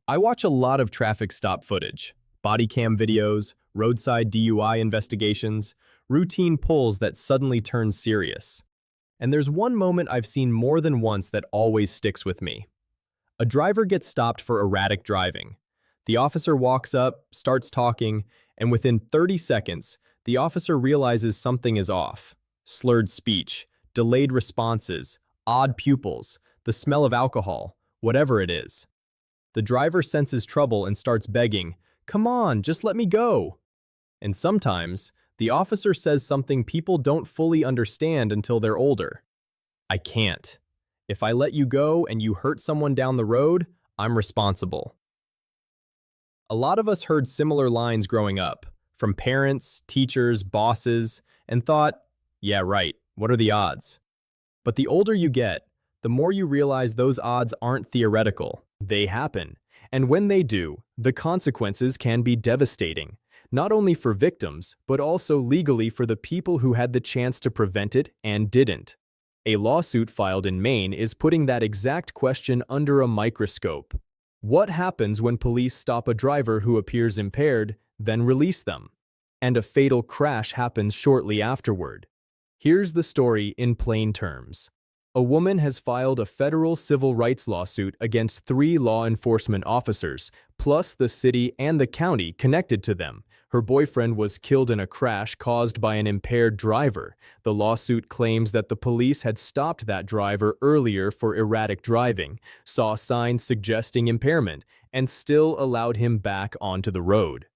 I watch a lot of traffic stop footage, body cam videos, roadside DUI investigations, routine pulls that suddenly turn serious. And there's one moment I've seen more than once that always sticks with me. A driver gets stopped for erratic driving. The officer walks up, starts talking, and within 30 seconds, the officer realizes something is off. Slurred speech, delayed responses, odd pupils, the smell of alcohol, whatever it is. The driver senses trouble and starts begging, "Come on, just let me go." And sometimes, the officer says something people don't fully understand until they're older. "I can't. If I let you go and you hurt someone down the road, I'm responsible." A lot of us heard similar lines growing up, from parents, teachers, bosses, and thought, yeah, right, what are the odds? But the older you get, the more you realize those odds aren't theoretical. They happen. And when they do, the consequences can be devastating, not only for victims, but also legally for the people who had the chance to prevent it and didn't. A lawsuit filed in Maine is putting that exact question under a microscope. What happens when police stop a driver who appears impaired, then release them? And a fatal crash happens shortly afterward. Here's the story in plain terms. A woman has filed a federal civil rights lawsuit against 3 law enforcement officers, plus the city and the county connected to them. Her boyfriend was killed in a crash caused by an impaired driver. The lawsuit claims that the police had stopped that driver earlier for erratic driving, saw signs suggesting impairment, and still allowed him back onto the road.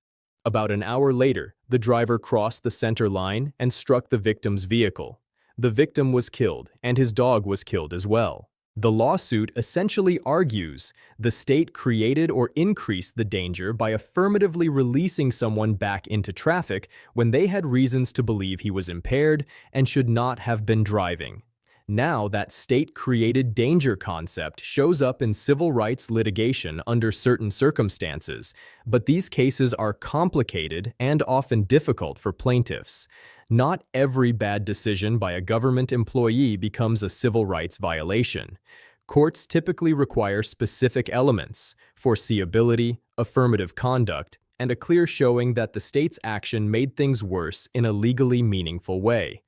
About an hour later, the driver crossed the center line and struck the victim's vehicle. The victim was killed, and his dog was killed as well. The lawsuit essentially argues the state created or increased the danger by affirmatively releasing someone back into traffic when they had reasons to believe he was impaired and should not have been driving. Now that state-created danger concept shows up in civil rights litigation under certain circumstances, but these cases are complicated and often difficult for plaintiffs. Not every bad decision by a government employee becomes a civil rights violation. Courts typically require specific elements: foreseeability, affirmative conduct, and a clear showing that the state's action made things worse in a legally meaningful way.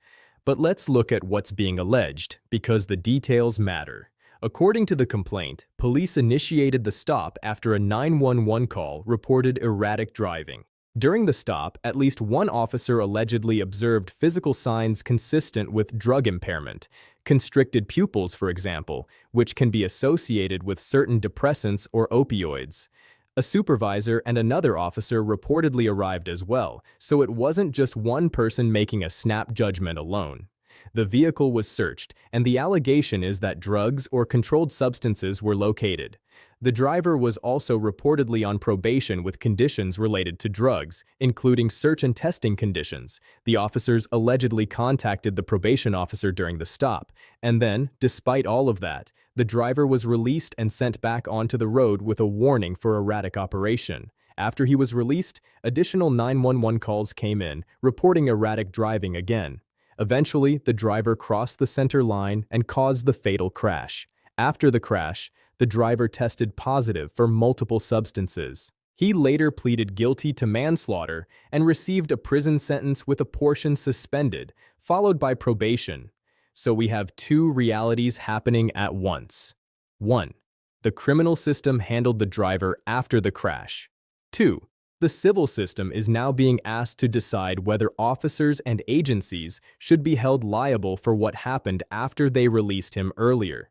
But let's look at what's being alleged, because the details matter. According to the complaint, police initiated the stop after a 911 call reported erratic driving. During the stop, at least one officer allegedly observed physical signs consistent with drug impairment, constricted pupils, for example, which can be associated with certain depressants or opioids. A supervisor and another officer reportedly arrived as well, so it wasn't just one person making a snap judgment alone. The vehicle was searched, and the allegation is that drugs or controlled substances were located. The driver was also reportedly on probation with conditions related to drugs, including search and testing conditions. The officers allegedly contacted the probation officer during the stop, and then, despite all of that, the driver was released and sent back onto the road with a warning for erratic operation. After he was released, additional 911 calls came in, reporting erratic driving again. Eventually, the driver crossed the center line and caused the fatal crash. After the crash, the driver tested positive for multiple substances. He later pleaded guilty to manslaughter and received a prison sentence with a portion suspended, followed by probation. So we have 2 realities happening at once. 1. The criminal system handled the driver after the crash. 2. The civil system is now being asked to decide whether officers and agencies should be held liable for what happened after they released him earlier.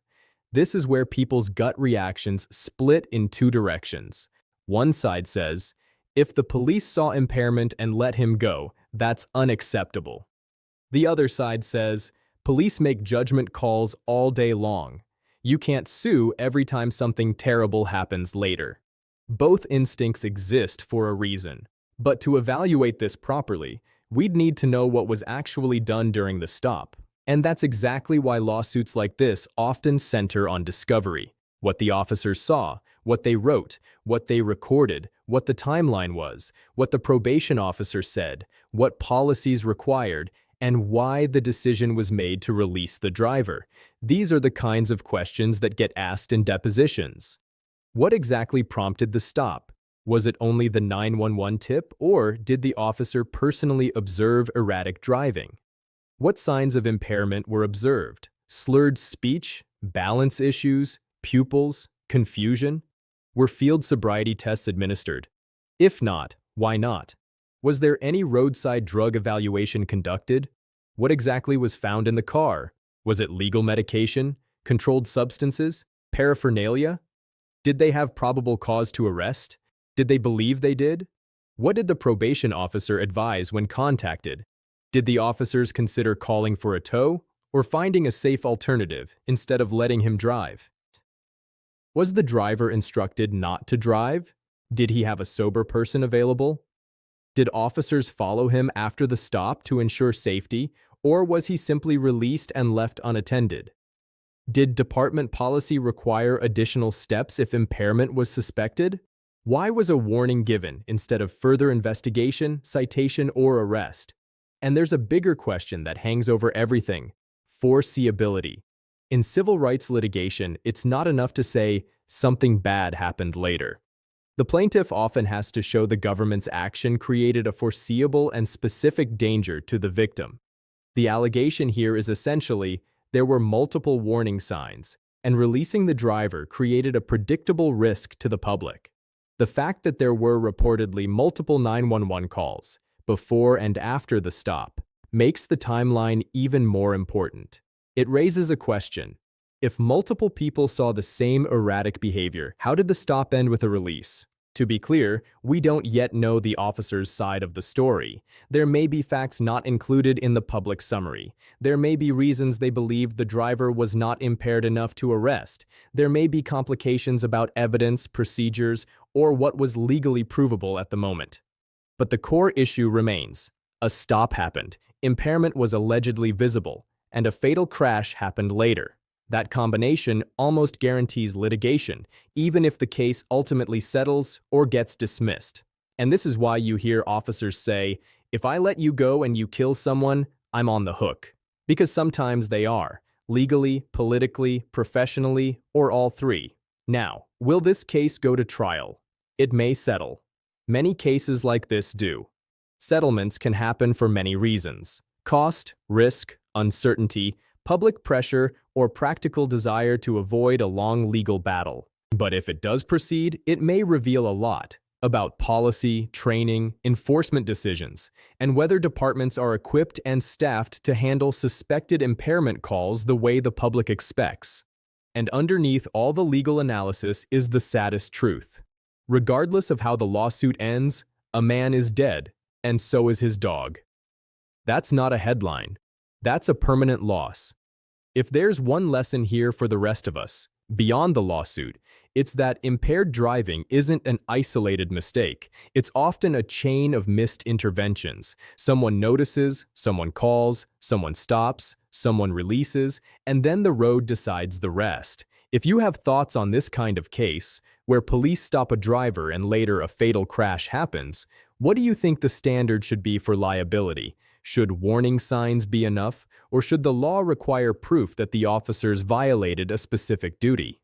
This is where people's gut reactions split in 2 directions. One side says, if the police saw impairment and let him go, that's unacceptable. The other side says, police make judgment calls all day long. You can't sue every time something terrible happens later. Both instincts exist for a reason, but to evaluate this properly, we'd need to know what was actually done during the stop. And that's exactly why lawsuits like this often center on discovery. What the officers saw, what they wrote, what they recorded, what the timeline was, what the probation officer said, what policies required, and why the decision was made to release the driver. These are the kinds of questions that get asked in depositions. What exactly prompted the stop? Was it only the 911 tip, or did the officer personally observe erratic driving? What signs of impairment were observed? Slurred speech, balance issues, pupils, confusion? Were field sobriety tests administered? If not, why not? Was there any roadside drug evaluation conducted? What exactly was found in the car? Was it legal medication, controlled substances, paraphernalia? Did they have probable cause to arrest? Did they believe they did? What did the probation officer advise when contacted? Did the officers consider calling for a tow or finding a safe alternative instead of letting him drive? Was the driver instructed not to drive? Did he have a sober person available? Did officers follow him after the stop to ensure safety, or was he simply released and left unattended? Did department policy require additional steps if impairment was suspected? Why was a warning given instead of further investigation, citation, or arrest? And there's a bigger question that hangs over everything: foreseeability. In civil rights litigation, it's not enough to say something bad happened later. The plaintiff often has to show the government's action created a foreseeable and specific danger to the victim. The allegation here is essentially there were multiple warning signs, and releasing the driver created a predictable risk to the public. The fact that there were reportedly multiple 911 calls before and after the stop makes the timeline even more important. It raises a question. If multiple people saw the same erratic behavior, how did the stop end with a release? To be clear, we don't yet know the officer's side of the story. There may be facts not included in the public summary. There may be reasons they believed the driver was not impaired enough to arrest. There may be complications about evidence, procedures, or what was legally provable at the moment. But the core issue remains. A stop happened, impairment was allegedly visible, and a fatal crash happened later. That combination almost guarantees litigation, even if the case ultimately settles or gets dismissed. And this is why you hear officers say, "If I let you go and you kill someone, I'm on the hook." Because sometimes they are, legally, politically, professionally, or all three. Now, will this case go to trial? It may settle. Many cases like this do. Settlements can happen for many reasons: cost, risk, uncertainty, public pressure, or practical desire to avoid a long legal battle. But if it does proceed, it may reveal a lot about policy, training, enforcement decisions, and whether departments are equipped and staffed to handle suspected impairment calls the way the public expects. And underneath all the legal analysis is the saddest truth. Regardless of how the lawsuit ends, a man is dead, and so is his dog. That's not a headline. That's a permanent loss. If there's one lesson here for the rest of us, beyond the lawsuit, it's that impaired driving isn't an isolated mistake. It's often a chain of missed interventions. Someone notices, someone calls, someone stops, someone releases, and then the road decides the rest. If you have thoughts on this kind of case, where police stop a driver and later a fatal crash happens, what do you think the standard should be for liability? Should warning signs be enough, or should the law require proof that the officers violated a specific duty?